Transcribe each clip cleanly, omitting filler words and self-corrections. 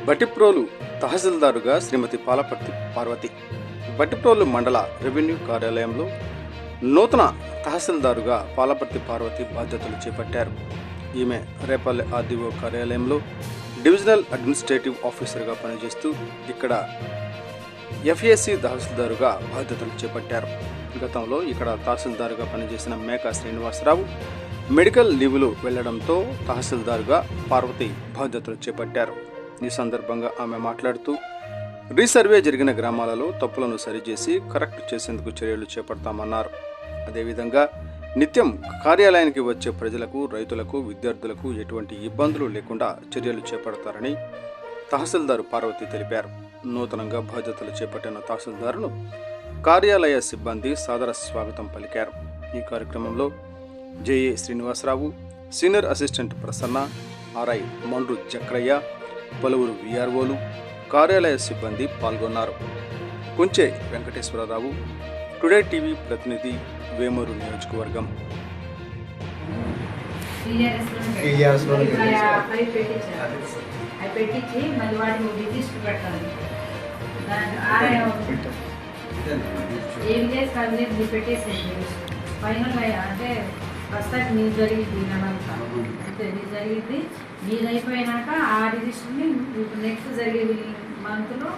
బట్టిప్రోలు తహసీల్దారుగా శ్రీమతి పాలపర్తి పార్వతి బట్టిప్రోలు మండల రెవెన్యూ కార్యాలయంలో నూతన తహసీల్దారుగా పాలపర్తి పార్వతి బాధ్యతలు చేపట్టారు. ఈమె రేపల్లె ఆర్డీఓ కార్యాలయంలో డివిజనల్ అడ్మినిస్ట్రేటివ్ ఆఫీసర్గా పనిచేస్తూ ఇక్కడ ఎఫ్ఏసి తహసీల్దారుగా బాధ్యతలు చేపట్టారు. గతంలో ఇక్కడ తహసీల్దారుగా పనిచేసిన మేకా శ్రీనివాసరావు మెడికల్ లీవ్లు వెళ్లడంతో తహసీల్దారుగా పార్వతి బాధ్యతలు చేపట్టారు. ఈ సందర్భంగా ఆమె మాట్లాడుతూ రీసర్వే జరిగిన గ్రామాలలో తప్పులను సరిచేసి కరెక్ట్ చేసేందుకు చర్యలు చేపడతామన్నారు. అదేవిధంగా నిత్యం కార్యాలయానికి వచ్చే ప్రజలకు, రైతులకు, విద్యార్థులకు ఎటువంటి ఇబ్బందులు లేకుండా చర్యలు చేపడతారని తహసీల్దారు పార్వతి తెలిపారు. నూతనంగా బాధ్యతలు చేపట్టిన తహసీల్దారును కార్యాలయ సిబ్బంది సాదర స్వాగతం పలికారు. ఈ కార్యక్రమంలో J A Srinivasarao, senior assistant Prasanna, R I Mandru Chakraiah, పలువురు విఆర్ఓలు, కార్యాలయ సిబ్బంది పాల్గొన్నారు. కుంచే వెంకటేశ్వరరావు, టుడే టీవీ ప్రతినిధి, వేమూరు నియోజకవర్గం. పెట్టించి మళ్ళీ వాటిని రిజిస్టర్ పెట్టాలి. ఏం చేసి అది పెట్టేసేయండి. ఫైనల్ అంటే ప్రస్తుతానికి మీరు జరిగింది అనంతా అంటే మీరు జరిగింది. మీరు అయిపోయినాక ఆ రిజిస్టర్ని ఇప్పుడు నెక్స్ట్ జరిగే మంత్లో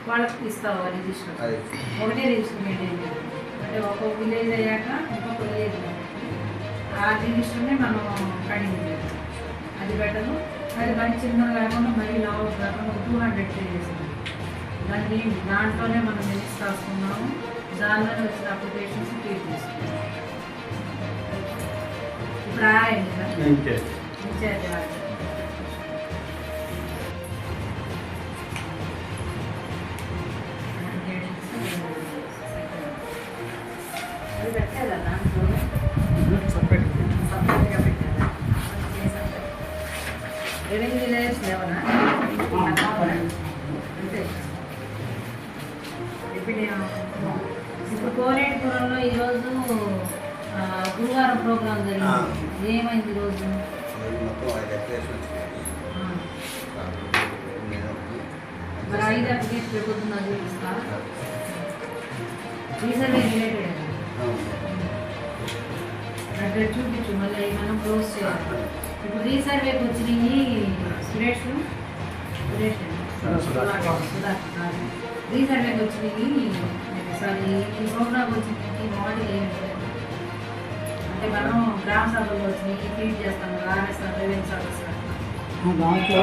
వాళ్ళకి ఇస్తావు. ఆ రిజిస్టర్ ఒకటే రిజిస్టర్ మెయింటైన్ చేయాలి. అంటే ఒక విలేజ్ అయ్యాక ఇంకొక విలేజ్ ఆ రిజిస్టర్ని మనం కడిగి అది పెట్టదు. అది మరి చిన్నగా కాకుండా మరీ లావు కాకుండా 200 పేజెస్ దాంట్లోనే మనం మినిట్స్ రాసుకున్నాము. దానిలోనే వచ్చిన అప్లికేషన్స్ క్లియర్ చేసుకున్నాము. ఇప్పుడు రాయండి అది పెట్టేదా దాంట్లో సపరేట్గా పెట్టారా? రెవెన్యూ విలేజ్ లేవనా అంతే. ఇప్పుడు కోనేటిపురంలో ఈరోజు గురువారం ప్రోగ్రాం జరిగింది. ఏమైంది ఈరోజు? మరి 5 అప్లికేషన్ పొద్దున్న చూపిస్తా. రీసర్వే రిలేటెడ్ అక్కడ చూపించు. మళ్ళీ మనం క్లోజ్ చేయాలి. ఇప్పుడు రీసర్వేకి వచ్చినాయి సురేష్ రీసర్వేకి వచ్చినాయి. సారీ ఈ ప్రోగ్రామ్ వచ్చినాయి మోడల్ ఏమిటి అంటే మనం గ్రామ సభలో వచ్చినాయి ఫీడ్ చేస్తాం. ఆర్ఎస్ రెవెన్యూ సర్వీస్ దాంట్లో